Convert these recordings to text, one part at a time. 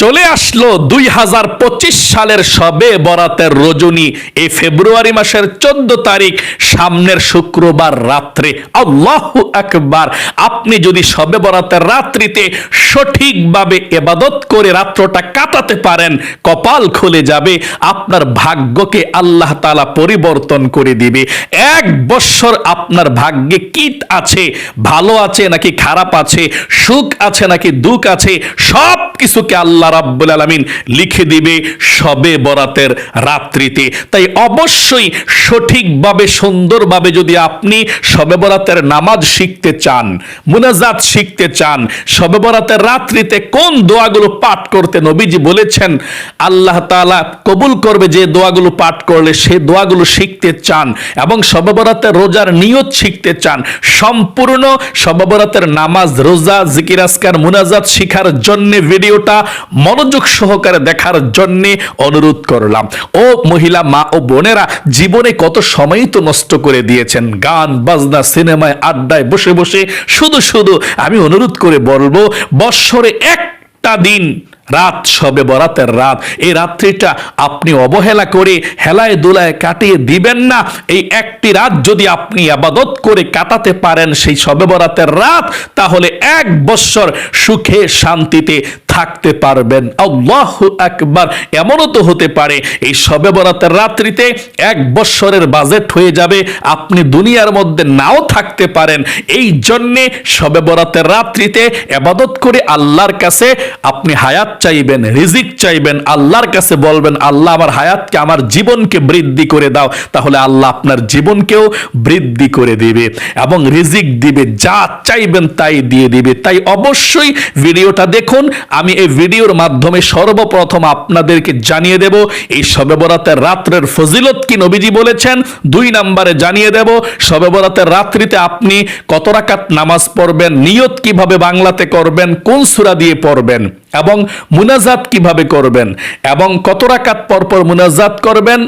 চলে আসলো 2025 সালের শবে বরাতের রজনী। এই ফেব্রুয়ারি মাসের 14 তারিখ, সামনের শুক্রবার রাত্রে। আল্লাহু আকবার। আপনি যদি শবে বরাতের রাত্রিতে সঠিকভাবে ইবাদত করে রাত্রটা কাটাতে পারেন, কপাল খুলে যাবে, আপনার ভাগ্যকে আল্লাহ তাআলা পরিবর্তন করে দিবে। 1 বছর আপনার ভাগ্যে কি আছে, ভালো আছে নাকি খারাপ আছে, সুখ আছে নাকি দুঃখ আছে, সব কিছুকে আল্লাহ রাব্বুল আলামিন লিখে দিবে শবে বরাতের রাত্রিতে। তাই অবশ্যই সঠিকভাবে সুন্দরভাবে যদি আপনি শবে বরাতের নামাজ শিখতে চান, মুনাজাত শিখতে চান, শবে বরাতের রাত্রিতে কোন দোয়াগুলো পাঠ করতে নবীজি বলেছেন আল্লাহ তাআলা কবুল করবে, যে দোয়াগুলো পাঠ করলে সে দোয়াগুলো শিখতে চান, এবং শবে বরাতের রোজার নিয়ত শিখতে চান, সম্পূর্ণ শবে বরাতের নামাজ, রোজা, জিকির আজকার, মুনাজাত শিখার জন্য ভিডিওটা মনোযোগ সহকারে দেখার জন্য অনুরোধ করলাম। ও মহিলা মা ও বোনেরা, জীবনে কত সময় তো নষ্ট করে দিয়েছেন গান বাজনা, সিনেমায়, আড্ডায় বসে বসে। শুধু আমি অনুরোধ করে বলবো, বৎসরে একটা দিন রাত, শবে বরাতের রাত, এই রাত্রিটা আপনি অবহেলা করে হেলায় দুলায় কাটিয়ে দিবেন না। এই একটি রাত যদি আপনি ইবাদত করে কাটাতে পারেন, সেই শবে বরাতের রাত, তাহলে 1 বছর সুখে শান্তিতে থাকতে পারবেন। আল্লাহু আকবার। এমনও তো হতে পারে এই শবে বরাতের রাত্রিতে 1 বছরের বাজেট হয়ে যাবে, আপনি দুনিয়ার মধ্যে নাও থাকতে পারেন। এই জন্যে শবে বরাতের রাত্রিতে ইবাদত করে আল্লাহর কাছে আপনি হায়াত চাইবেন, রিজিক চাইবেন, আল্লাহর কাছে বলবেন আল্লাহ আমার হায়াতকে, আমার জীবনকে বৃদ্ধি করে দাও। তাহলে আল্লাহ আপনার জীবনকেও বৃদ্ধি করে দিবে এবং রিজিক দিবে, যা চাইবেন তাই দিয়ে দিবে। তাই অবশ্যই ভিডিওটা দেখুন। আমি এই ভিডিওর মাধ্যমে সর্বপ্রথম আপনাদেরকে জানিয়ে দেব এই শবে বরাতের রাত্রের ফজিলত কি নবীজি বলেছেন। 2 নম্বরে জানিয়ে দেব শবে বরাতের রাত্রিতে আপনি কত রাকাত নামাজ পড়বেন, নিয়ত কিভাবে বাংলাতে করবেন, কোন সূরা দিয়ে পড়বেন, এবং মুনাজাত কিভাবে করবেন, এবং কত রাকাত পরপর মুনাজাত করবেন,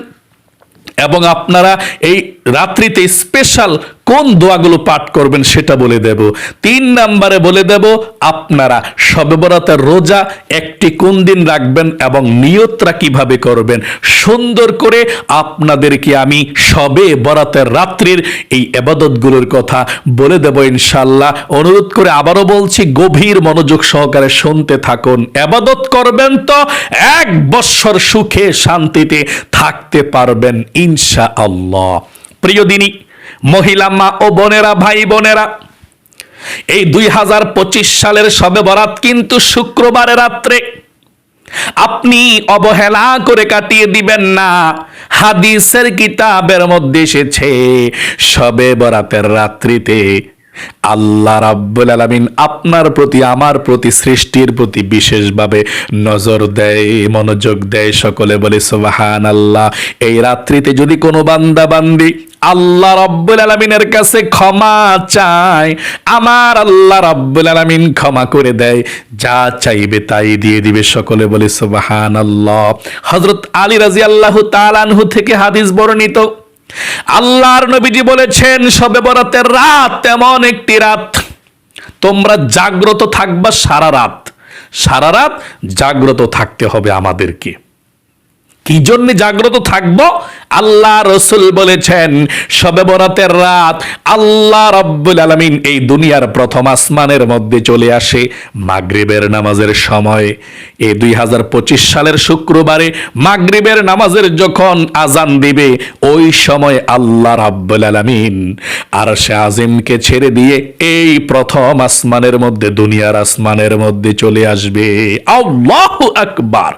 এবং আপনারা এই রাত্রিতে স্পেশাল কোন দোয়াগুলো পাঠ করবেন সেটা বলে দেব। 3 নম্বরে বলে দেব আপনারা শবে বরাতের রোজা একটি কোন দিন রাখবেন এবং নিয়তরা কিভাবে করবেন। সুন্দর করে আপনাদেরকে আমি শবে বরাতের রাত্রির এই ইবাদতগুলোর কথা বলে দেব ইনশাআল্লাহ। অনুরোধ করে আবারও বলছি, গভীর মনোযোগ সহকারে শুনতে থাকুন। ইবাদত করবেন তো 1 বছর সুখে শান্তিতে থাকতে পারবেন ইনশাআল্লাহ। প্রিয় দিনী মহিলা মা ও বোনেরা, ভাই বোনেরা, এই 2025 সালের শবে বরাত কিন্তু শুক্রবারের রাত্রে। আপনি অবহেলা করে কাটিয়ে দিবেন না। হাদিসের কিতাবের মধ্যে এসেছে শবে বরাতের রাত্রিতে আল্লাহ রাব্বুল আলামিন আপনার প্রতি, আমার প্রতি, সৃষ্টির প্রতি বিশেষভাবে নজর দেয়, মনোযোগ দেয়। সকলে বলে সুবহানাল্লাহ। এই রাত্রিতে যদি কোনো বান্দা বান্দি আল্লাহ রাব্বুল আলামিনের কাছে ক্ষমা চায়, আমার আল্লাহ রাব্বুল আলামিন ক্ষমা করে দেয়, যা চাইবে তাই দিয়ে দিবে। সকলে বলে সুবহানাল্লাহ। হযরত আলী রাদিয়াল্লাহু তাআলা আনহু থেকে হাদিস বর্ণিত, আল্লাহর নবীজি বলেছেন শবে বরাতের রাত এমন একটি রাত, তোমরা জাগ্রত থাকবা সারা রাত জাগ্রত থাকতে হবে আমাদেরকে। কি জন্য জাগ্রত থাকবো? আল্লাহ রাসূল বলেছেন শবে বরাতের রাত আল্লাহ রাব্বুল আলামিন এই দুনিয়ার প্রথম আসমানের মধ্যে চলে আসে মাগরিবের নামাজের সময়। এই 2025 সালের শুক্রবারে মাগরিবের নামাজের যখন আজান দিবে, ওই সময় আল্লাহ রাব্বুল আলামিন আরশে আজিমকে ছেড়ে দিয়ে এই প্রথম আসমানের মধ্যে, দুনিয়ার আসমানের মধ্যে চলে আসবে। আল্লাহু আকবার।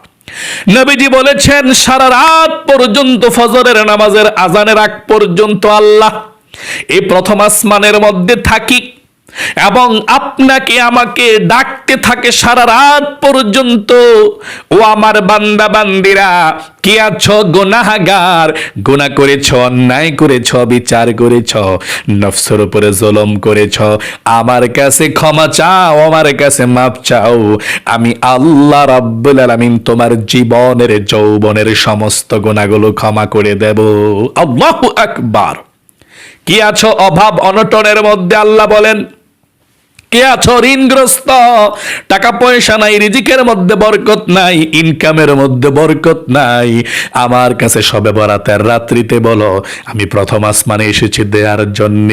নবীজি বলেছেন সারা রাত পর্যন্ত, ফজরের নামাজের আজানের আগ পর্যন্ত আল্লাহ এই প্রথম আসমানের মধ্যে থাকি এবং আপনাকে আমাকে ডাকতে থাকে সারা রাত পর্যন্ত। ও আমার বান্দা বান্দিরা, কে আছো গুনাহগার, গুনাহ করেছ, অন্যায় করেছ, বিচার করেছ, নফসের উপরে জুলুম করেছ, আমার কাছে ক্ষমা চাও, আমার কাছে মাফ চাও। আমি আল্লাহ রাব্বুল আলামিন তোমার জীবনের, যৌবনের সমস্ত গুনাহগুলো ক্ষমা করে দেব। আল্লাহু আকবার। কি আছো অভাব অনটনের মধ্যে, আল্লাহ বলেন কে আছো ঋণগ্রস্ত, টাকা পয়সা নাই, রিজিকের মধ্যে বরকত নাই, ইনকামের মধ্যে বরকত নাই, আমার কাছে শবে বরাতের রাত্রিতে বলো, আমি প্রথম আসমানে এসেছি দেওয়ার জন্য।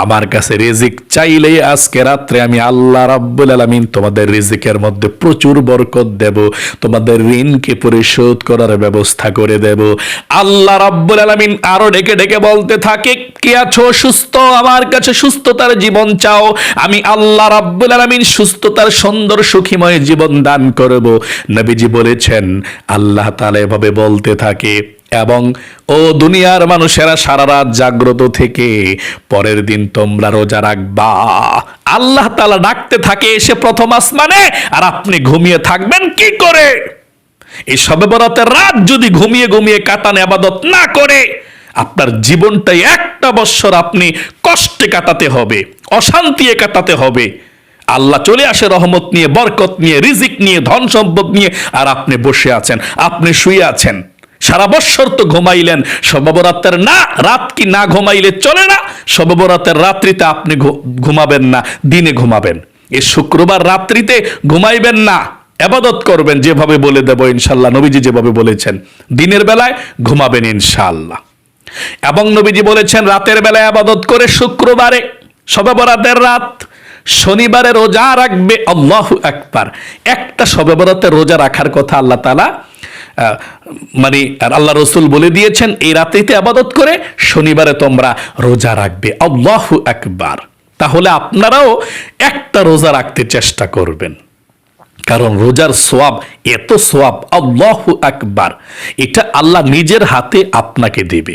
আমার কাছে রিজিক চাইলেই আজকে রাত্রে আমি আল্লাহ রাব্বুল আলামিন তোমাদের রিজিকের মধ্যে প্রচুর বরকত দেব, তোমাদের ঋণকে পরিশোধ করার ব্যবস্থা করে দেব। আল্লাহ রাব্বুল আলামিন আরো ডেকে ডেকে বলতে থাকে, কে আছো সুস্থ, আমার কাছে সুস্থতার জীবন চাও, আমি আল্লাহ রাব্বুল আলামিন সুস্থতার সুন্দর সুখীময় জীবন দান করব। নবীজি বলেছেন, আল্লাহ তাআলা এভাবে বলতে থাকে এবং ও দুনিয়ার মানুষেরা সারা রাত জাগ্রত থেকে পরের দিন তোমরা রোজা রাখবা। আল্লাহ তাআলা ডাকতে থাকে এসে প্রথম আসমানে, আর আপনি ঘুমিয়ে থাকবেন কি করে? এই শবে বরাতের রাত যদি ঘুমিয়ে ঘুমিয়ে কাটান, ইবাদত না করে, আপনার জীবনটাই একটা বৎসর আপনি কষ্টে কাটাতে হবে, অশান্তি কাটাতে হবে। আল্লাহ চলে আসে রহমত নিয়ে, বরকত নিয়ে, রিজিক নিয়ে, ধন সম্পদ নিয়ে, আর আপনি বসে আছেন, আপনি শুয়ে আছেন। সারা বৎসর তো ঘুমাইলেন, শবে বরাতের না রাত কি না ঘুমাইলে চলে না? শবে বরাতের রাত্রিতে আপনি ঘুমাবেন না, দিনে ঘুমাবেন। এই শুক্রবার রাত্রিতে ঘুমাইবেন না, ইবাদত করবেন যেভাবে বলে দেব ইনশাআল্লাহ, নবীজি যেভাবে বলেছেন। দিনের বেলায় ঘুমাবেন ইনশাআল্লাহ। এবং নবীজি বলেছেন রাতের বেলায় ইবাদত করে শুক্রবারে শবে বরাতের রাত, শনিবারে রোজা রাখবে। আল্লাহু আকবার। একটা শবে বরাতের রোজা রাখার কথা আল্লাহ তাআলা মানে আল্লাহ রসুল বলে দিয়েছেন, এই রাত্রিতে ইবাদত করে শনিবারে তোমরা রোজা রাখবে। আল্লাহু আকবার। তাহলে আপনারাও একটা রোজা রাখতে চেষ্টা করবেন, কারণ রোজার সোয়াব এত সোয়াব, আল্লাহু আকবার, এটা আল্লাহ নিজের হাতে আপনাকে দেবে।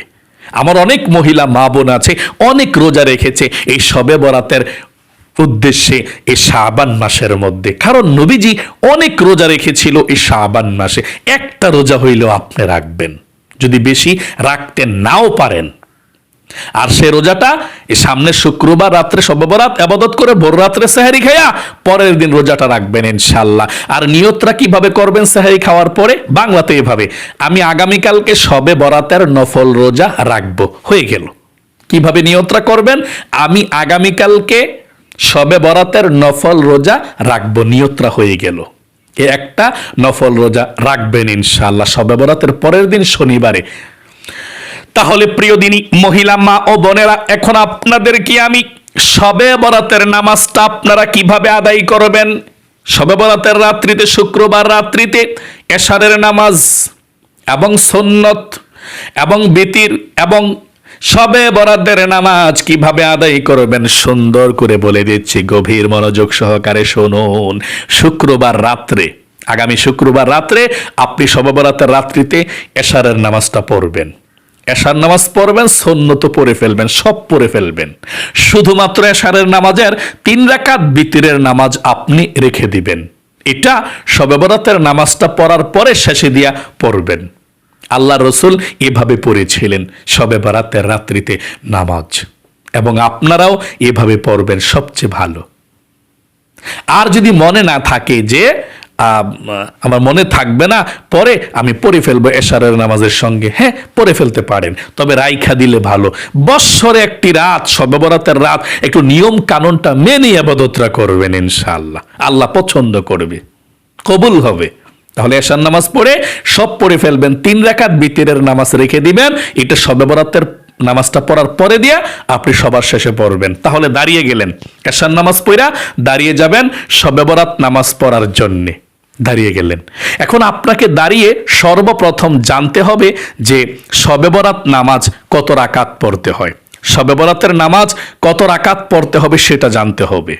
আমার অনেক মহিলা মা বোন আছে, অনেক রোজা রেখেছে এই শবে বরাতের উদ্দেশ্যে এই শাবান মাসের মধ্যে, কারণ নবীজি অনেক রোজা রেখেছিল এই শাবান মাসে। একটা রোজা হইলেও আপনি রাখবেন, যদি বেশি রাখতে নাও পারেন। আর সে রোজাটা সামনে শুক্রবার রাত্রে শবে বরাত ইবাদত করে ভোর রাত্রে সেহরি খায়া পরের দিন রোজাটা রাখবেন ইনশাআল্লাহ। আর নিয়তটা কিভাবে করবেন সেহরি খাওয়ার পরে? বাংলাতে এভাবে, আমি আগামীকালকে শবে বরাতের নফল রোজা রাখবো, হয়ে গেল। কিভাবে নিয়তটা করবেন? আমি আগামীকালকে শবে বরাতের নফল রোজা রাখবো, নিয়তটা হয়ে গেল। একটা নফল রোজা রাখবেন ইনশাআল্লাহ শবে বরাতের পরের দিন শনিবারে। তাহলে প্রিয় দিনী মহিলা মা ও বোনেরা, এখন আপনাদেরকে আমি শবে বরাতের নামাজটা আপনারা কিভাবে আদায় করবেন। শবে বরাতের রাত্রিতে, শুক্রবার রাত্রিতে এশারের নামাজ এবং সুন্নত এবং বিতির এবং শবে বরাতের নামাজ কিভাবে আদায় করবেন সুন্দর করে বলে দিচ্ছি, গভীর মনোযোগ সহকারে শুনুন। শুক্রবার রাত্রে, আগামী শুক্রবার রাত্রে আপনি শবে বরাতের রাত্রিতে এশারের নামাজটা পড়বেন। এশার নামাজ পড়বেন, সুন্নত পড়ে ফেলবেন, সব পড়ে ফেলবেন। শুধুমাত্র এশারের নামাজের 3 রাকাত বিতিরের নামাজ আপনি রেখে দিবেন। এটা শবে বরাতের নামাজটা পড়ার পরে শেষে দিয়া পড়বেন। আল্লাহ রসুল এভাবে পড়েছিলেন শবে বরাতের রাত্রিতে নামাজ, এবং আপনারাও এভাবে পড়বেন, সবচেয়ে ভালো। আর যদি মনে না থাকে যে আমার মনে থাকবে না, পরে আমি পড়ে ফেলবো এশারের নামাজের সঙ্গে, হ্যাঁ পড়ে ফেলতে পারেন, তবে রাইখা দিলে ভালো। বৎসরে একটি রাত, শবে বরাতের রাত, একটু নিয়ম কানুনটা মেনে ইবাদতটা করবেন ইনশাআল্লাহ, আল্লাহ পছন্দ করবে, কবুল হবে। তাহলে এশার নামাজ পড়ে সব পড়ে ফেলবেন, 3 রাকাত বিতিরের নামাজ রেখে দিবেন। এটা শবে বরাতের নামাজটা পড়ার পরে দিয়া আপনি সবার শেষে পড়বেন। তাহলে দাঁড়িয়ে গেলেন, এশার নামাজ পড়া দাঁড়িয়ে যাবেন শবে বরাত নামাজ পড়ার জন্যে, দাঁড়িয়ে গেলেন। এখন আপনাকে দাঁড়িয়ে সর্বপ্রথম জানতে হবে যে শবে বরাত নামাজ কত রাকাত পড়তে হয়। শবে বরাতের নামাজ কত রাকাত পড়তে হবে সেটা জানতে হবে।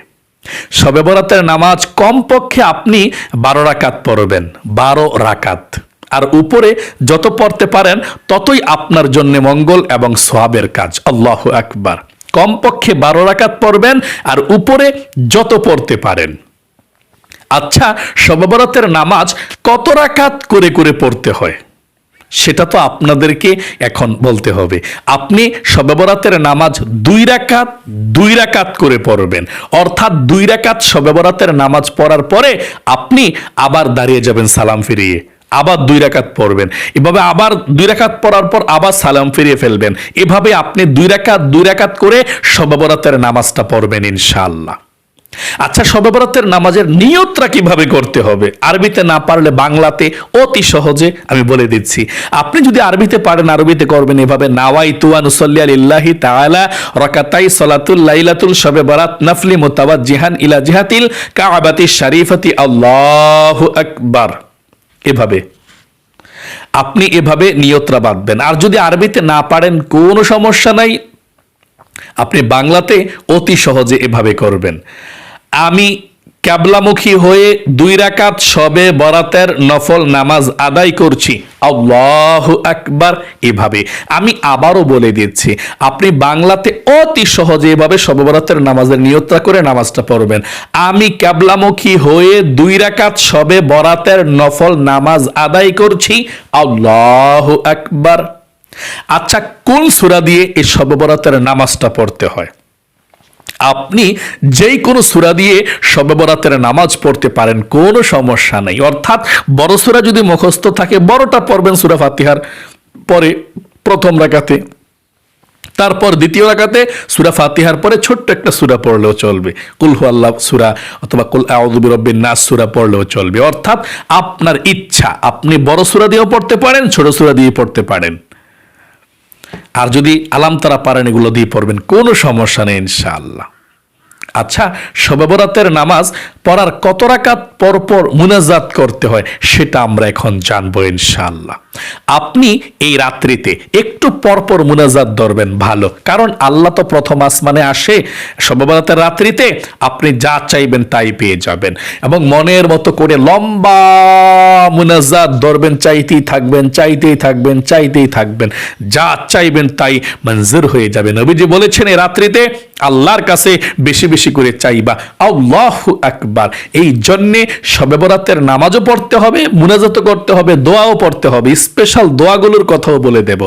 শবে বরাতের নামাজ কমপক্ষে আপনি 12 রাকাত পড়বেন, 12 রাকাত। আর উপরে যত পড়তে পারেন ততই আপনার জন্য মঙ্গল এবং সওয়াবের কাজ। আল্লাহু আকবার। কমপক্ষে 12 রাকাত পড়বেন, আর উপরে যত পড়তে পারেন। আচ্ছা, শবে বরাতের নামাজ কত রাকাত করে করে পড়তে হয় সেটা তো আপনাদেরকে এখন বলতে হবে। আপনি শবে বরাতের নামাজ 2 রাকাত 2 রাকাত করে পড়বেন, অর্থাৎ 2 রাকাত শবে বরাতের নামাজ পড়ার পরে আপনি আবার দাঁড়িয়ে যাবেন সালাম ফিরিয়ে, আবার 2 রাকাত পড়বেন। এভাবে আবার 2 রাকাত পড়ার পর আবার সালাম ফিরিয়ে ফেলবেন। এভাবে আপনি 2 রাকাত 2 রাকাত করে শবে বরাতের নামাজটা পড়বেন ইনশাআল্লাহ। আচ্ছা, শবে বরাতের নামাজের নিয়তটা কিভাবে করতে হবে? আরবিতে না পারলে বাংলাতে অতি সহজে আমি বলে দিচ্ছি। আপনি যদি আরবিতে পারেন আরবিতে করবেন এভাবে, নাওয়াইতু আন উসাল্লি লিল্লাহি তাআলা রাকাতাই সালাতুল লাইলাতুল শবে বরাত নাফলি মুতাওয়াজ্জিহান ইলা জিহাতিল কাবাতি শরীফাতি আল্লাহু আকবার। এভাবে আপনি এভাবে নিয়তটা বাঁধবেন। আর যদি আরবিতে না পারেন কোনো সমস্যা নাই, আপনি বাংলাতে অতি সহজে এভাবে করবেন। আমি ক্যাবলামুখী হয়ে 2 রাকাত শবে বরাতের নফল নামাজ আদায় করছি, আল্লাহু আকবার। এভাবে আমি আবারও বলে দিচ্ছি, আপনি বাংলাতে অতি সহজে এভাবে শবে বরাতের নামাজের নিয়তটা করে নামাজটা পড়বেন। আমি ক্যাবলামুখী হয়ে 2 রাকাত শবে বরাতের নফল নামাজ আদায় করছি, আল্লাহু আকবার। আচ্ছা, কোন সূরা দিয়ে এই শবে বরাতের নামাজটা পড়তে হয়? আপনি যেই কোনো সূরা দিয়ে শবে বরাতের নামাজ পড়তে পারেন, কোনো সমস্যা নেই। অর্থাৎ বড় সূরা যদি মুখস্থ থাকে বড়টা পড়বেন সূরা ফাতিহার পরে প্রথম রাকাতে, তারপর দ্বিতীয় রাকাতে সূরা ফাতিহার পরে ছোট্ট একটা সূরা পড়লেও চলবে, কুল হু আল্লাহ সূরা অথবা কুল আউযু বিরাব্বিন নাস সূরা পড়লেও চলবে। অর্থাৎ আপনার ইচ্ছা, আপনি বড় সূরা দিয়েও পড়তে পারেন, ছোট সূরা দিয়ে পড়তে পারেন। আর যদি আলাম তারা পারেন এগুলো দিয়ে পড়বেন, কোনো সমস্যা নেই ইনশাআল্লাহ। আচ্ছা, শবে বরাতের নামাজ পড়ার কত রাকাত পর পর মুনাজাত করতে হয় সেটা আমরা এখন জানবো ইনশাআল্লাহ। আপনি এই রাত্রিতে একটু পরপর মুনাজাত ধরবেন ভালো, কারণ আল্লাহ তো প্রথম আসমানে আসে শবে বরাতের রাত্রিতে, আপনি যা চাইবেন তাই পেয়ে যাবেন। এবং মনের মতো করে লম্বা মুনাজাত ধরবেন, চাইতেই থাকবেন, চাইতেই থাকবেন, চাইতেই থাকবেন, যা চাইবেন তাই মঞ্জুর হয়ে যাবে। নবীজি বলেছেন এই রাত্রিতে আল্লাহর কাছে বেশি বেশি করে চাইবা, আল্লাহু আকবার। এই জন্যে শবে বরাতের নামাজও পড়তে হবে, মুনাজাতও করতে হবে, দোয়াও পড়তে হবে। স্পেশাল দোয়াগুলোর কথাও বলে দেব।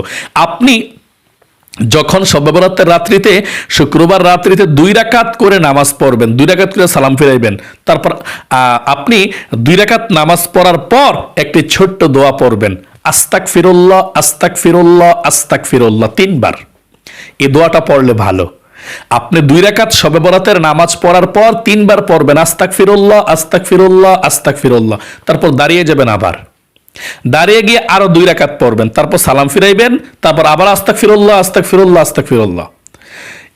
আপনি যখন শবে বরাতের রাত্রিতে, শুক্রবার রাত্রিতে 2 রাকাত করে নামাজ পড়বেন, 2 রাকাত করে সালাম ফিরাইবেন, তারপর আপনি 2 রাকাত নামাজ পড়ার পর একটি ছোট্ট দোয়া পড়বেন, আস্তাগফিরুল্লাহ আস্তাগফিরুল্লাহ আস্তাগফিরুল্লাহ 3 বার। এই দোয়াটা পড়লে ভালো। আপনি 2 রাকাত শবে বরাতের নামাজ পড়ার পর 3 বার পড়বেন আস্তাগফিরুল্লাহ আস্তাগফিরুল্লাহ আস্তাগফিরুল্লাহ, তারপর দাঁড়িয়ে যাবেন, আবার দাঁড়িয়ে গিয়ে আরো 2 রাকাত পড়বেন, তারপর সালাম ফিরাইবেন, তারপর আবার আস্তাগফিরুল্লাহ আস্তাগফিরুল্লাহ আস্তাগফিরুল্লাহ।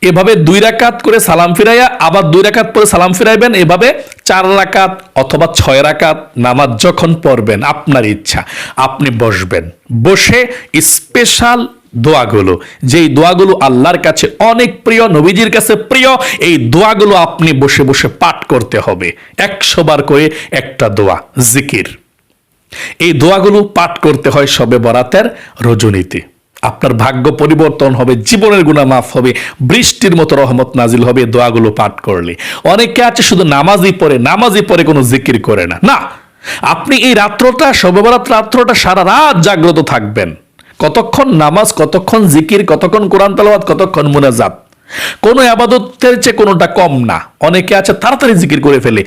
এভাবে 2 রাকাত করে সালাম ফিরাইয়া আবার 2 রাকাত পরে সালাম ফিরাইবেন। এভাবে 4 রাকাত অথবা 6 রাকাত নামাজ যখন পড়বেন আপনার ইচ্ছা, আপনি বসবেন, বসে স্পেশাল দোয়াগুলো, যেই দোয়াগুলো আল্লাহর কাছে অনেক প্রিয়, নবীজির কাছে প্রিয়, এই দোয়াগুলো আপনি বসে বসে পাঠ করতে হবে। 100 বার করে একটা দোয়া জিকির, এই দোয়াগুলো পাঠ করতে হয় শবে বরাতের রজনীতে। আপনার ভাগ্য পরিবর্তন হবে, জীবনের গুনাহ মাফ হবে, বৃষ্টির মতো রহমত নাজিল হবে দোয়াগুলো পাঠ করলে। অনেকে আছে শুধু নামাজই পড়ে কোনো জিকির করে না। না, আপনি এই রাত্রটা, শবে বরাত রাত্রটা সারা রাত জাগ্রত থাকবেন। কতক্ষণ নামাজ, কতক্ষণ জিকির, কতক্ষণ কোরআন তেলাওয়াত, কতক্ষণ মুনাজাত। কোনো ইবাদতের চেয়ে কোনোটা কম না। অনেকে আছে তাড়াতাড়ি জিকির করে ফেলে,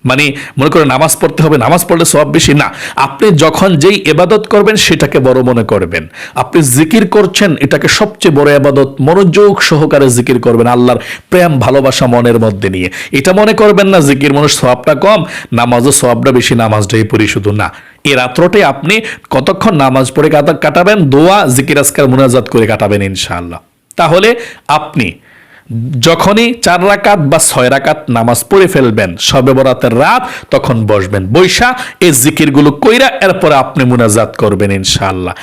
মানে মনে করে নামাজ পড়তে হবে, নামাজ পড়লে সওয়াব বেশি। না, আপনি যখন যেই ইবাদত করবেন সেটাকে বড় মনে করবেন। আপনি জিকির করছেন, এটাকে সবচেয়ে বড় ইবাদত, মনোযোগ সহকারে জিকির করবেন, আল্লাহর প্রেম ভালোবাসা মনের মধ্যে নিয়ে। এটা মনে করবেন না জিকির মানুষ সওয়াবটা কম, নামাজও সওয়াবটা বেশি, নামাজটাই পড়ি শুধু। না, এই রাত্রটাই আপনি কতক্ষণ নামাজ পড়ে কাটাবেন, দোয়া জিকির আজকার মুনাজাত করে কাটাবেন ইনশাআল্লাহ। তাহলে আপনি যখনই 4 রাকাত বা 6 রাকাত নামাজ পড়ে ফেলবেন শবে বরাতের রাত, তখন বসবেন, বৈশা এই জিকিরগুলো কইরা এরপরে আপনি মুনাজাত করবেন ইনশাআল্লাহ।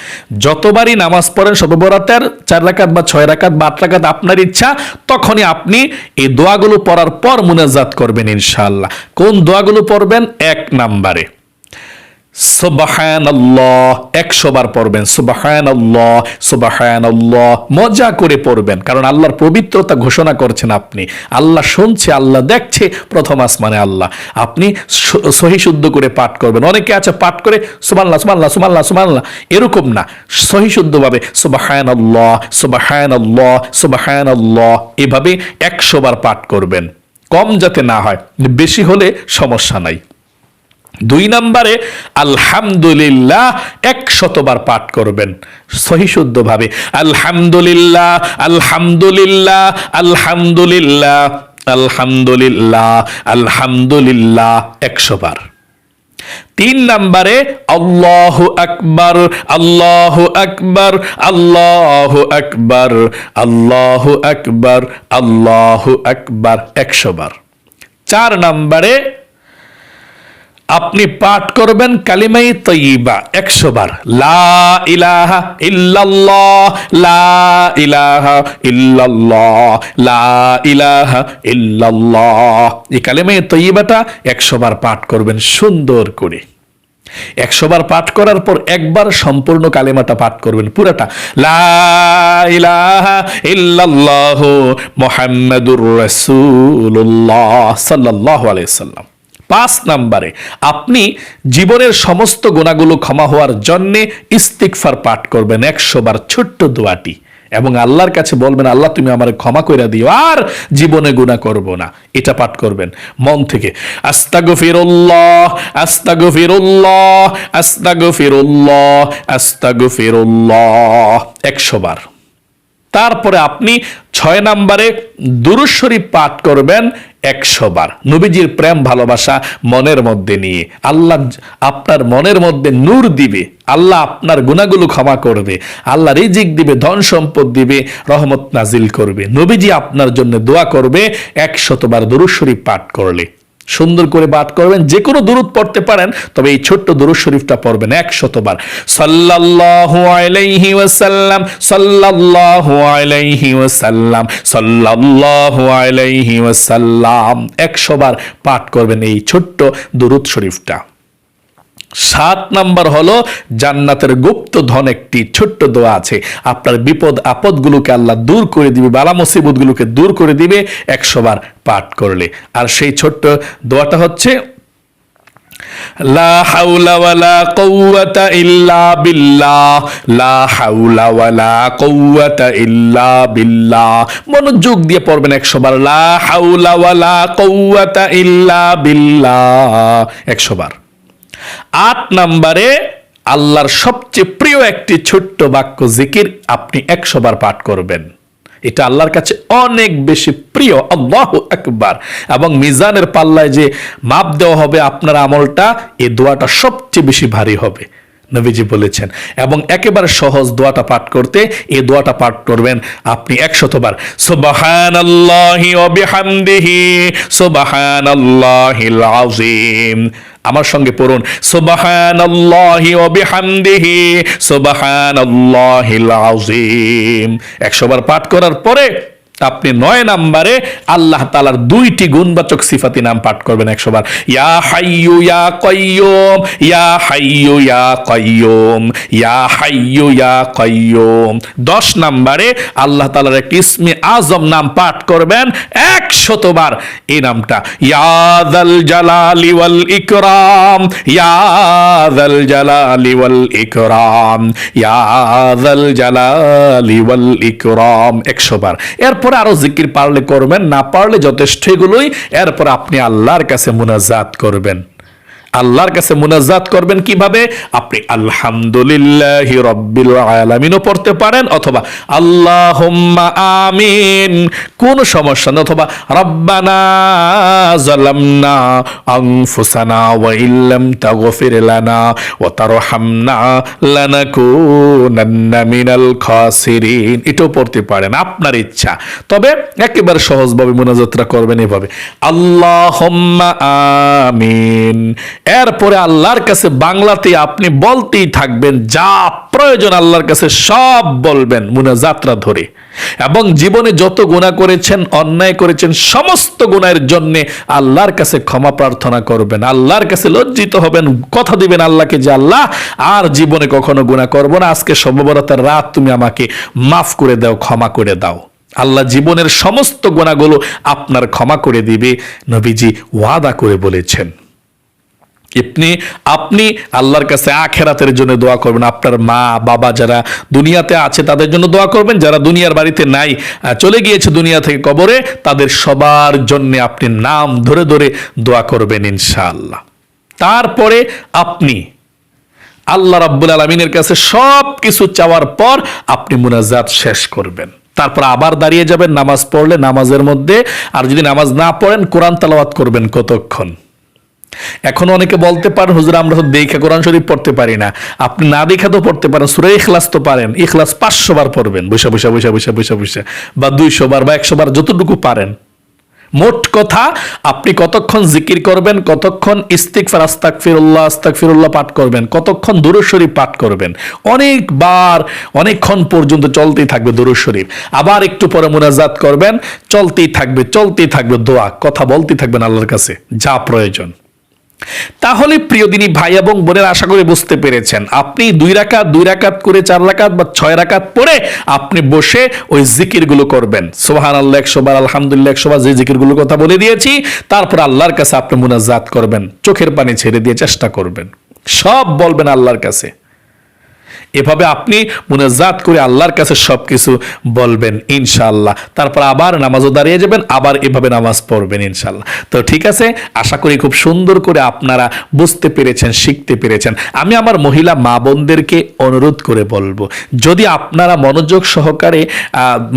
যতবারই নামাজ পড়েন শবে বরাতের 4 রাকাত বা 6 রাকাত বা 8 রাকাত আপনার ইচ্ছা, তখনই আপনি এই দোয়াগুলো পড়ার পর মুনাজাত করবেন ইনশাআল্লাহ। কোন দোয়াগুলো পড়বেন? 1 নম্বরে সুবহানাল্লাহ 100 বার পড়বেন, সুবহানাল্লাহ সুবহানাল্লাহ, মজা করে পড়বেন, কারণ আল্লাহর পবিত্রতা ঘোষণা করছেন আপনি। আল্লাহ শুনছে, আল্লাহ দেখছে, প্রথম আসমানে আল্লাহ। আপনি সহি শুদ্ধ করে পাঠ করবেন। অনেকে আছে পাঠ করে সুবহানাল্লাহ সুবহানাল্লাহ সুবহানাল্লাহ সুবহানাল্লাহ, এরকম না, সহি শুদ্ধভাবে সুবহানাল্লাহ সুবহানাল্লাহ সুবহানাল্লাহ, এভাবে 100 বার পাঠ করবেন। কম যাতে না হয়, বেশি হলে সমস্যা নাই। 2 নম্বরে আলহামদুলিল্লাহ 100 বার পাঠ করবেন সহি শুদ্ধভাবে, আলহামদুলিল্লাহ আলহামদুলিল্লাহ আলহামদুলিল্লাহ আলহামদুলিল্লাহ, আলহামদুলিল্লাহ 100 বার। 3 নম্বরে আল্লাহু আকবার, আল্লাহু আকবার, আল্লাহু আকবার, আল্লাহু আকবার, আল্লাহু আকবার 100 বার। 4 নম্বরে আপনি পাঠ করবেন কালিমায়ে তয়্যিবা 100 বার, লা ইলাহা ইল্লাল্লাহ, লা ইলাহা ইল্লাল্লাহ, লা ইলাহা ইল্লাল্লাহ। এই কালিমায়ে তয়্যিবাটা 100 বার পাঠ করবেন সুন্দর করে। 100 বার পাঠ করার পর একবার সম্পূর্ণ কালিমাটা পাঠ করবেন পুরাটা, লা ইলাহা ইল্লাল্লাহ মুহাম্মাদুর রাসূলুল্লাহ সাল্লাল্লাহু আলাইহি ওয়াসাল্লাম। 5 নম্বরে আপনি জীবনের সমস্ত গুনাহগুলো ক্ষমা হওয়ার জন্য ইস্তিগফার পাঠ করবেন 100 বার, ছোট্ট দোয়াটি, এবং আল্লাহর কাছে বলবেন, আল্লাহ তুমি আমারে ক্ষমা কইরা দিও, আর জীবনে গুনাহ করব না। এটা পাঠ করবেন মন থেকে, আস্তাগফিরুল্লাহ, আস্তাগফিরুল্লাহ, আস্তাগফিরুল্লাহ, আস্তাগফিরুল্লাহ 100 বার। তারপরে আপনি 6 নম্বরে দুরূদ শরীফ পাঠ করবেন 100 বার, নবীজির প্রেম ভালোবাসা মনের মধ্যে নিয়ে। আল্লাহ আপনার মনের মধ্যে নূর দিবে, আল্লাহ আপনার গুনাহগুলো ক্ষমা করবে, আল্লাহ রিজিক দিবে, ধন সম্পদ দিবে, রহমত নাজিল করবে। নবীজি আপনার জন্য দোয়া করবে 100 বার দুরূদ শরীফ পাঠ করলে। সুন্দর করে পাঠ করবেন, যে কোনো দুরূদ পড়তে পারেন, তবে এই ছোট্ট দুরূদ শরীফটা পড়বেন 100 বার। সাল্লাল্লাহু আলাইহি ওয়াসাল্লাম, সাল্লাল্লাহু আলাইহি ওয়াসাল্লাম, সাল্লাল্লাহু আলাইহি ওয়াসাল্লাম 100 বার পাঠ করবেন এই ছোট্ট দুরূদ শরীফটা। 7 নম্বর হলো জান্নাতের গুপ্ত ধন, একটি ছোট্ট দোয়া আছে। আপনার বিপদ আপদগুলোকে আল্লাহ দূর করে দিবে, বালা মুসিবতগুলোকে দূর করে দিবে 100 বার পাঠ করলে। আর সেই ছোট্ট দোয়াটা হচ্ছে, লা হাওলা ওয়ালা কুওয়াতা ইল্লা বিল্লাহ, লা হাওলা ওয়ালা কুওয়াতা ইল্লা বিল্লাহ। মনোযোগ দিয়ে পড়বেন 100 বার, লা হাওলা ওয়ালা কুওয়াতা ইল্লা বিল্লাহ 100 বার। 8 নম্বরে আল্লাহর সবচেয়ে প্রিয় একটি ছোট্ট বাক্য জিকির আপনি 100 বার পাঠ করবেন। এটা আল্লাহর কাছে অনেক বেশি প্রিয়, আল্লাহু আকবার। এবং মিজানের পাল্লায় যে মাপ দেওয়া হবে আপনার আমলটা, এই দোয়াটা সবচেয়ে বেশি ভারী হবে, নবীজি বলেছেন। এবং একেবারে সহজ দোয়াটা পাঠ করতে, এই দোয়াটা পাঠ করবেন আপনি 100 বার, সুবহানাল্লাহি ওয়া বিহামদিহি সুবহানাল্লাহিল আযীম। আমার সঙ্গে পড়ুন, সুবহানাল্লাহি ওয়া বিহামদিহি সুবহানাল্লাহিল আযীম। 100 বার পাঠ করার পরে আপনি 9 নম্বরে আল্লাহ তাআলার 2টি গুণবাচক সিফাতি নাম পাঠ করবেন 100 বার, ইয়া হাইয়ু ইয়া কাইয়ুম, ইয়া হাইয়ু ইয়া কাইয়ুম, ইয়া হাইয়ু ইয়া কাইয়ুম। 10 নম্বরে আল্লাহ তাআলার একটি ইসমে আজম নাম পাঠ করবেন 100 বার, এই নামটা, ইয়া যাল জালালি ওয়াল ইকরাম, ইয়া যাল জালালি ওয়াল ইকরাম, ইয়া যাল জালালি ওয়াল ইকরাম 100 বার। এরপর আরো জিকির পারলে করবেন, না পারলে যথেষ্ট এগুলোই। এরপর আপনি আল্লাহর কাছে মুনাজাত করবেন। আল্লাহর কাছে মুনাজাত করবেন কিভাবে? আপনি আলহামদুলিল্লাহি রাব্বিল আলামিনও পড়তে পারেন, অথবা আল্লাহুম্মা আমিন, কোন সমস্যা নেই, অথবা রব্বানা যালামনা আনফুসানা ওয়া ইল্লাম তাগফির লানা ওয়া তারহামনা লানাকুনান্না মিনাল খাসিরিন, এটাও পড়তে পারেন, আপনার ইচ্ছা। তবে একেবারে সহজভাবে মুনাজাতটা করবেন এভাবে, আল্লাহুম্মা আমিন। এরপরে আল্লাহর কাছে বাংলাতে আপনি বলতেই থাকবেন, যা প্রয়োজন আল্লাহর কাছে সব বলবেন মুনাজাতরা ধরে। এবং জীবনে যত গুনাহ করেছেন, অন্যায় করেছেন, সমস্ত গুনাহের জন্য আল্লাহর কাছে ক্ষমা প্রার্থনা করবেন, আল্লাহর কাছে লজ্জিত হবেন, কথা দিবেন আল্লাহকে যে আল্লাহ আর জীবনে কখনো গুনাহ করব না, আজকে সর্ববরতার রাত তুমি আমাকে মাফ করে দাও, ক্ষমা করে দাও। আল্লাহ জীবনের সমস্ত গুনাহগুলো আপনার ক্ষমা করে দিবে, নবীজি ওয়াদা করে বলেছেন। আপনি আল্লাহর কাছে আখিরাতের জন্য দোয়া করবেন, আপনার মা বাবা যারা দুনিয়াতে আছে তাদের জন্য দোয়া করবেন, যারা দুনিয়ার বাড়িতে নাই, চলে গিয়েছে দুনিয়া থেকে কবরে, তাদের সবার জন্য আপনি নাম ধরে ধরে দোয়া করবেন ইনশাআল্লাহ। তারপরে আপনি আল্লাহ রাব্বুল আলামিনের কাছে সব কিছু চাওয়ার পর আপনি মুনাজাত শেষ করবেন। তারপর আবার দাঁড়িয়ে যাবেন নামাজ পড়লে নামাজের মধ্যে। আর যদি নামাজ না পড়েন কোরআন তেলাওয়াত করবেন কতক্ষণ। এখন অনেকে বলতে পারেন হুজুর আমরা তো দেখে কোরআন শরীফ পড়তে পারি না। আপনি না দেখে তো পড়তে পারেন, সূরা ইখলাস তো পারেন, ইখলাস 500 বার পড়বেন বসে বসে বসে বসে বসে বসে, বা 200 বার বা 100 বার, যতটুকু পারেন। মোট কথা আপনি কতক্ষণ জিকির করবেন, কতক্ষণ ইস্তিগফার আস্তাগফিরুল্লাহ আস্তাগফিরুল্লাহ পাঠ করবেন, কতক্ষণ দুরূদ শরীফ পাঠ করবেন, অনেকবার অনেকক্ষণ পর্যন্ত চলতেই থাকবে দুরূদ শরীফ। আবার একটু পরে মুনাজাত করবেন, চলতেই থাকবে দোয়া, কথা বলতেই থাকবেন আল্লাহর কাছে যা প্রয়োজন। তাহলে প্রিয় দিনী ভাই এবং বোনের, আশা করি বুঝতে পেরেছেন। আপনি 2 রাকাত করে 4 রাকাত বা 6 রাকাত পড়ে আপনি বসে ওই জিকিরগুলো করবেন। সুবহানাল্লাহ 100 বার, আলহামদুলিল্লাহ 100 বার, যে জিকিরগুলোর কথা বলে দিয়েছি। তারপর আল্লাহর কাছে আপনি মুনাজাত করবেন, চোখের পানি ছেড়ে দিয়ে চেষ্টা করবেন, সব বলবেন আল্লাহর কাছে। এভাবে আপনি মুনাজাত করে আল্লাহর কাছে সবকিছু বলবেন ইনশাআল্লাহ। তারপর আবার নামাজও দাঁড়িয়ে যাবেন, আবার এভাবে নামাজ পড়বেন ইনশাআল্লাহ। তো ঠিক আছে, আশা করি খুব সুন্দর করে আপনারা বুঝতে পেরেছেন, শিখতে পেরেছেন। আমি আমার মহিলা মা বোনদেরকে অনুরোধ করে বলবো, যদি আপনারা মনোযোগ সহকারে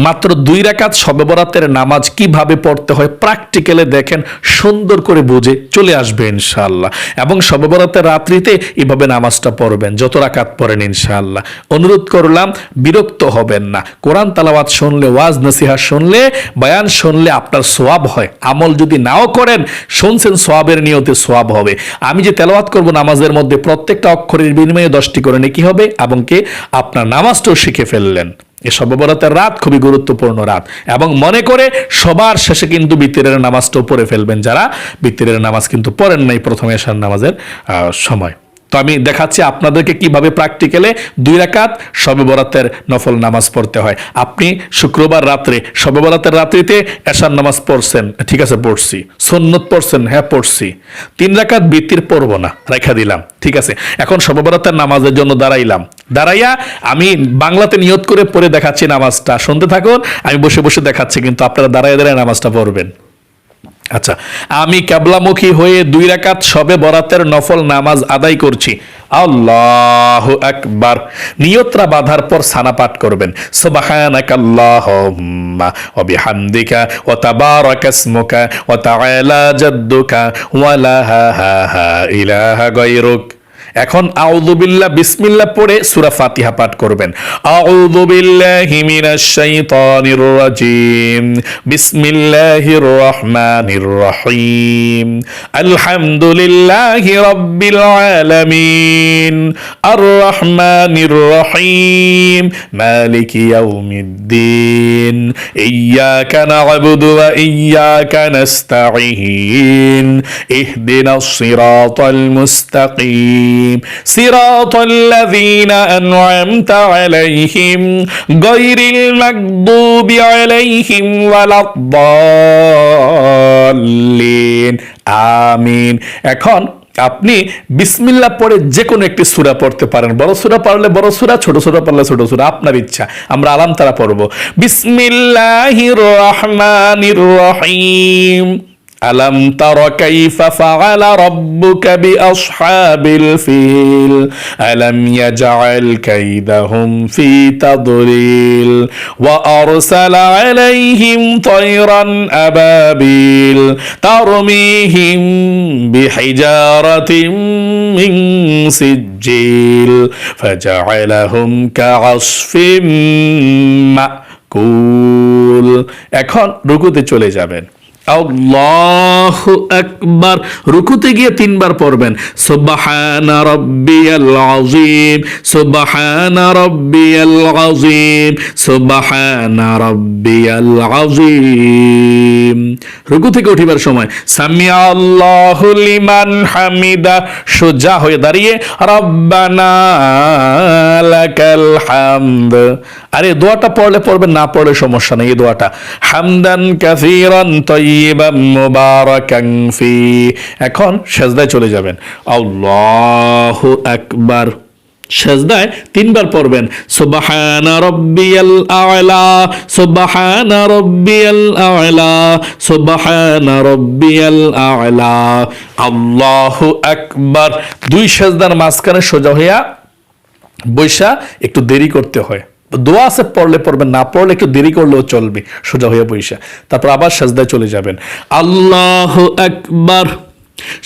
মাত্র 2 রাকাত শবে বরাতের নামাজ কিভাবে পড়তে হয় প্র্যাকটিক্যালে দেখেন, সুন্দর করে বুঝে চলে আসবে ইনশাআল্লাহ। এবং শবে বরাতের রাত্রিতে এভাবে নামাজটা পড়বেন, যত রাকাত পড়েন ইনশাআল্লাহ। অনুরোধ করলাম, বিরক্ত হবেন না। কোরআন তেলাওয়াত শুনলে, ওয়াজ নসিহত শুনলে, বয়ান শুনলে আপনার সওয়াব হয়। আমল যদি নাও করেন, শুনছেন সওয়াবের নিয়তে সওয়াব হবে। আমি যে তেলাওয়াত করব নামাজের মধ্যে, প্রত্যেকটা অক্ষরের বিনিময়ে 10টি করে নেকি হবে, এবং কি আপনার নামাজটাও শিখে ফেললেন। এই শবে বরাতের রাত খুবই গুরুত্বপূর্ণ রাত, এবং মনে করে সবার শেষে কিন্তু বিতিরের নামাজটাও পড়ে ফেলবেন, যারা বিতিরের নামাজ কিন্তু পড়েন নাই প্রথমে এশার নামাজের সময়। তো আমি দেখাচ্ছি আপনাদেরকে কিভাবে প্র্যাকটিক্যালে 2 রাকাত শবে বরাতের নফল নামাজ পড়তে হয়। আপনি শুক্রবার রাত্রে, শবে বরাতের রাত্রিতে এশার নামাজ পড়ছেন, ঠিক আছে পড়ছি। সুন্নত পড়ছেন, হ্যাঁ পড়ছি। 3 রাকাত বিতির পড়ব না, রেখা দিলাম, ঠিক আছে। এখন শবে বরাতের নামাজের জন্য দাঁড়াইয়া আমি বাংলাতে নিয়ত করে পড়ে দেখাচ্ছি নামাজটা, শুনতে থাকুন। আমি বসে বসে দেখাচ্ছি, কিন্তু আপনারা দাঁড়ায় নামাজটা পড়বেন। আচ্ছা, আমি কিবলামুখী হয়ে 2 রাকাত শবে বরাতের নফল নামাজ আদায় করছি। আল্লাহু আকবার। নিয়তরা বাঁধার পর সানা পাঠ করবেন, সুবহানাকাল্লাহুম্মা ওয়া বিহামদিকা ওয়া তাবারাকা ইসমুকা ওয়া তাআলা জাদ্দুকা ওয়া লা ইলাহা গায়রুক। এখন আউযু বিল্লাহ বিসমিল্লাহ পড়ে সূরা ফাতিহা পাঠ করবেন। আউযু বিল্লাহি মিনাশ শাইতানির রাজিম, বিসমিল্লাহির রহমানির রহিম, আলহামদুলিল্লাহি রাব্বিল আলামিন, আর রহমানির রহিম, মালিকি ইয়াউমিদ্দিন, ইয়্যাকা না'বুদু ওয়া ইয়্যাকা নাস্তাঈন, ইহদিনাস সিরাতাল মুস্তাকিম, صراط الذين أنعمت عليهم غير المغضوب عليهم ولا الضالين আমিন। এখন আপনি বিসমিল্লাহ পড়ে যে কোনো একটি সূরা পড়তে পারেন, বড় সূরা পারলে বড় সূরা, ছোট সূরা পারলে ছোট সূরা, আপনার ইচ্ছা। আমরা আলাম তারা পড়ব। বিসমিল্লাহির রহমানির রহিম, আলম তারা কাইফা ফাআলা রাব্বুকা বিআসহাবিল ফিল, আলম ইয়াজআল কাইদাহুম ফি তাদলিল, ওয়া আরসালা আলাইহিম তায়রান আবাবিল তারমিহিম বিহিজারাতিন মিন সিজ্জিল ফাজআলাহুম কাআসফিম মাকুল। এখন রুকুতে চলে যাবেন। আল্লাহু আকবার। রুকুতে গিয়ে 3 বার পড়বেন, সুবহানা রাব্বিয়াল আযীম, সুবহানা রাব্বিয়াল আযীম, সুবহানা রাব্বিয়াল আযীম। রুকু থেকে উঠিবার সময় সামিআ আল্লাহু লিমান হামিদা, সোজা হয়ে দাঁড়িয়ে রব্বানা লাকাল হামদ। আরে দোয়াটা পড়লে পড়বেন, না পড়লে সমস্যা নেই। এই দোয়াটা হামদান কাসীরান তাইয়িবান মুবারাকান ফি। এখন সিজদায় চলে যাবেন। আল্লাহু আকবার। সেজদায় 3 বার পড়বেন, সুবহানা রাব্বিয়াল আ'লা, সুবহানা রাব্বিয়াল আ'লা, সুবহানা রাব্বিয়াল আ'লা, আল্লাহু আকবার। 2 সেজদার মাঝখানে সোজা হইয়া বৈশা একটু দেরি করতে হয়, দোয়া আছে, পড়লে পড়বেন, না পড়লে একটু দেরি করলেও চলবে, সোজা হয়ে বৈশা। তারপর আবার সাজদায় চলে যাবেন। আল্লাহু আকবার।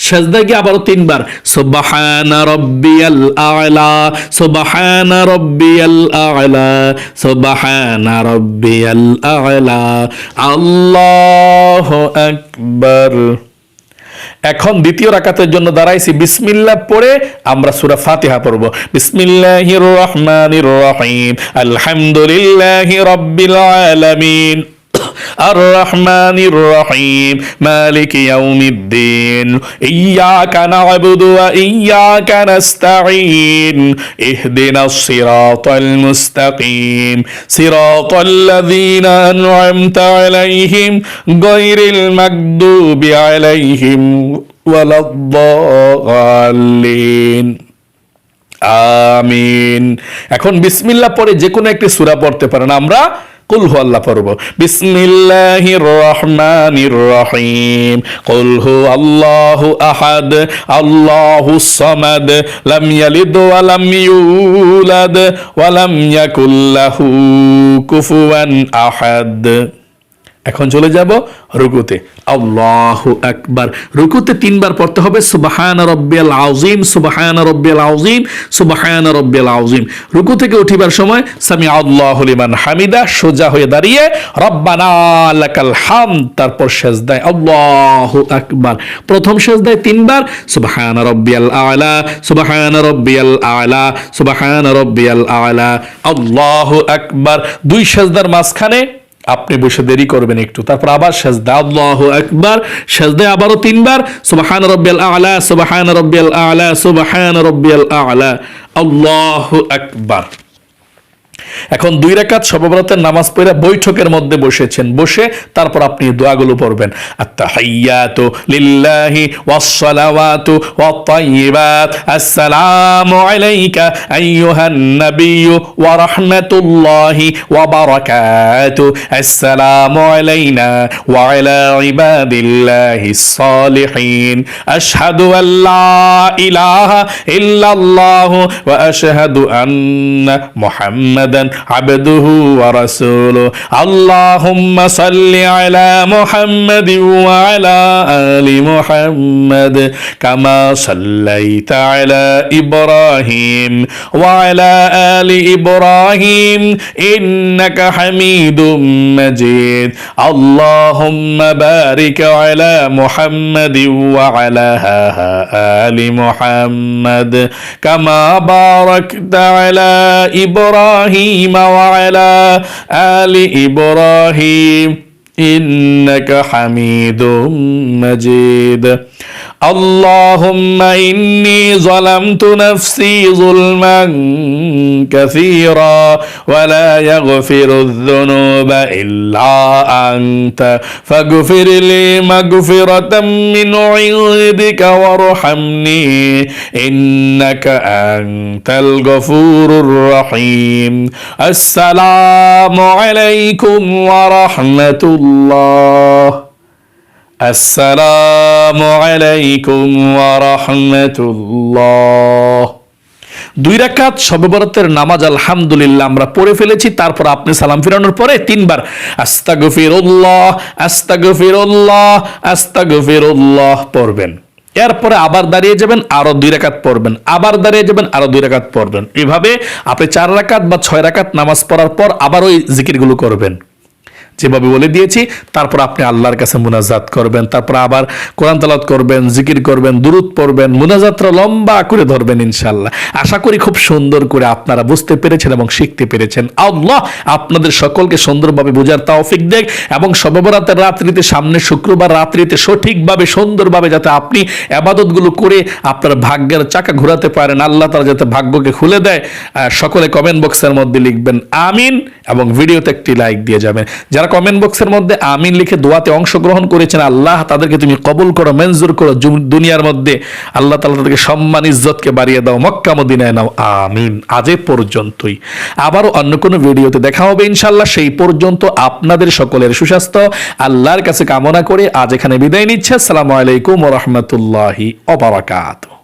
সাজদায় গিয়ে আবারও 3 বার সুবহানা রাব্বিয়াল আ'লা, সুবহানা রাব্বিয়াল আ'লা, সুবহানা রাব্বিয়াল আ'লা, আল্লাহু আকবার। এখন দ্বিতীয় রাকাতের জন্য দাঁড়াইছি, বিসমিল্লাহ পড়ে আমরা সূরা ফাতিহা পড়ব। বিসমিল্লাহির রহমানির রহিম, আলহামদুলিল্লাহি রাব্বিল আলামিন, আর রহমানির রহিম, মালিকি ইয়াউমিদ্দিন, ইয়্যাকা না'বুদু ওয়া ইয়্যাকা নাস্তাঈন, ইহদিনাস সিরাতাল মুস্তাকিম, সিরাতাল্লাযীনা আন'আমতা আলাইহিম গায়রিল মাগদুবি আলাইহিম ওয়ালাদ-দাল্লিন। আমিন। এখন বিসমিল্লাহ পড়ে যে কোনো একটি সূরা পড়তে পারেন। আমরা কুল হু আল্লাহ পড়ব। বিসমিল্লাহির রহমানির রহিম, কুল হু আল্লাহু আহাদ, আল্লাহুস সামাদ, লাম ইয়ালিদ ওয়া লাম ইউলাদ ওয়া লাম ইয়াকুল লাহু কুফুয়ান আহাদ। এখন চলে যাব রুকুতে। আল্লাহু আকবার। রুকুতে 3 বার পড়তে হবে সুবহানা রাব্বিয়াল আযীম, সুবহানা রাব্বিয়াল আযীম, সুবহানা রাব্বিয়াল আযীম। রুকু থেকে উঠিবার সময় সামি আল্লাহু লিমান হামিদা, সোজা হয়ে দাঁড়িয়ে রব্বানা লাকাল হামদ। তারপর সিজদায় আল্লাহু আকবার। প্রথম সিজদায় 3 বার সুবহানা রাব্বিয়াল আ'লা, সুবহানা রাব্বিয়াল আ'লা, সুবহানা রাব্বিয়াল আ'লা, আল্লাহু আকবার। 2 সিজদার মাঝখানে আপনি বসে দেরি করবেন একটু, তারপর আবার সাজদা, আল্লাহু আকবার। সাজদায় আবারও 3 বার সুবহান রাব্বিয়াল আ'লা, সুবহান রাব্বিয়াল আ'লা, সুবহান রাব্বিয়াল আ'লা, আল্লাহু আকবার। এখন 2 রাকাত শবে-বরাতের নামাজ পড়ে বৈঠকের মধ্যে বসেছেন, বসে তারপর আপনি দোয়াগুলো পড়বেন। আত-তাহিয়াতু লিল্লাহি ওয়াস-সালাওয়াতু ওয়াত-তাইয়্যিবাত, আসসালামু আলাইকা আইয়ুহান নাবিয়্যু ওয়া রাহমাতুল্লাহি ওয়া বারাকাতু, আসসালামু আলাইনা ওয়া আলা ইবাদিল্লাহিস সালিহিন, আশহাদু আল্লা ইলাহা ইল্লাল্লাহু ওয়া আশহাদু আন্না মুহাম্মাদান আবদুহু ওয়া রাসূলুহু, আল্লাহুম্মা সাল্লি আলা মুহাম্মাদিন ওয়া আলা আলি মুহাম্মাদ কামা সাল্লাইতা আলা ইব্রাহিম ওয়া আলা আলি ইব্রাহিম ইন্নাকা হামিদুম মাজিদ, আল্লাহুম্মা বারিক আলা মুহাম্মাদিন ওয়া আলা আলি মুহাম্মাদ কামা বারাকতা আলা ইব্রাহিম وعلى آل إبراهيم إنك حميد مجيد. اللهم إني ظلمت نفسي ظلما كثيرا ولا يغفر الذنوب إلا أنت فاغفر لي مغفرة من عندك وارحمني إنك أنت الغفور الرحيم. السلام عليكم ورحمة الله. আসসালামু আলাইকুম ওয়া রাহমাতুল্লাহ। 2 রাকাত শবে বরাতের নামাজ আলহামদুলিল্লাহ আমরা পড়ে ফেলেছি। তারপর আপনি সালাম ফিরানোর পরে 3 বার আস্তাগফিরুল্লাহ, আস্তাগফিরুল্লাহ, আস্তাগফিরুল্লাহ পড়বেন। এরপরে আবার দাঁড়িয়ে যাবেন, আরো 2 রাকাত পড়বেন, আবার দাঁড়িয়ে যাবেন, আরো 2 রাকাত পড়বেন। এভাবে আপনি 4 রাকাত বা 6 রাকাত নামাজ পড়ার পর আবার ওই জিকিরগুলো করবেন যেভাবে বলে দিয়েছি। তারপর আপনি আল্লাহর কাছে মুনাজাত করবেন, তারপর আবার কোরআন তেলাওয়াত করবেন, জিকির করবেন, দুরূদ পড়বেন, মুনাজাতটা লম্বা করে ধরবেন ইনশাআল্লাহ। আশা করি খুব সুন্দর করে আপনারা বুঝতে পেরেছেন এবং শিখতে পেরেছেন। আল্লাহ আপনাদের সকলকে সুন্দরভাবে বোঝার তৌফিক দেখ এবং শবে বরাতের রাত্রিতে, সামনে শুক্রবার রাত্রিতে সঠিকভাবে সুন্দরভাবে যাতে আপনি ইবাদতগুলো করে আপনার ভাগ্যের চাকা ঘোরাতে পারেন, আল্লাহ তাআলা যাতে ভাগ্যকে খুলে দেয়। সকলে কমেন্ট বক্সের মধ্যে লিখবেন আমিন এবং ভিডিওতে একটি লাইক দিয়ে যাবেন। যারা কমেন্ট বক্সের মধ্যে আমিন লিখে দোয়াতে অংশগ্রহণ করেছেন, আল্লাহ তাদেরকে তুমি কবুল করো, মঞ্জুর করো। দুনিয়ার মধ্যে আল্লাহ তাআলা তাদেরকে সম্মান ইজ্জতকে বাড়িয়ে দাও, মক্কা মদিনায় নাও, আমিন। আজ এ পর্যন্তই, আবারও অন্য কোনো ভিডিওতে দেখা হবে ইনশাআল্লাহ। সেই পর্যন্ত আপনাদের সকলের সুস্বাস্থ্য আল্লাহর কাছে কামনা করে আজ এখানে বিদায় নিচ্ছে। আসসালামু আলাইকুম ওয়া রাহমাতুল্লাহি ওয়া বারাকাতুহু।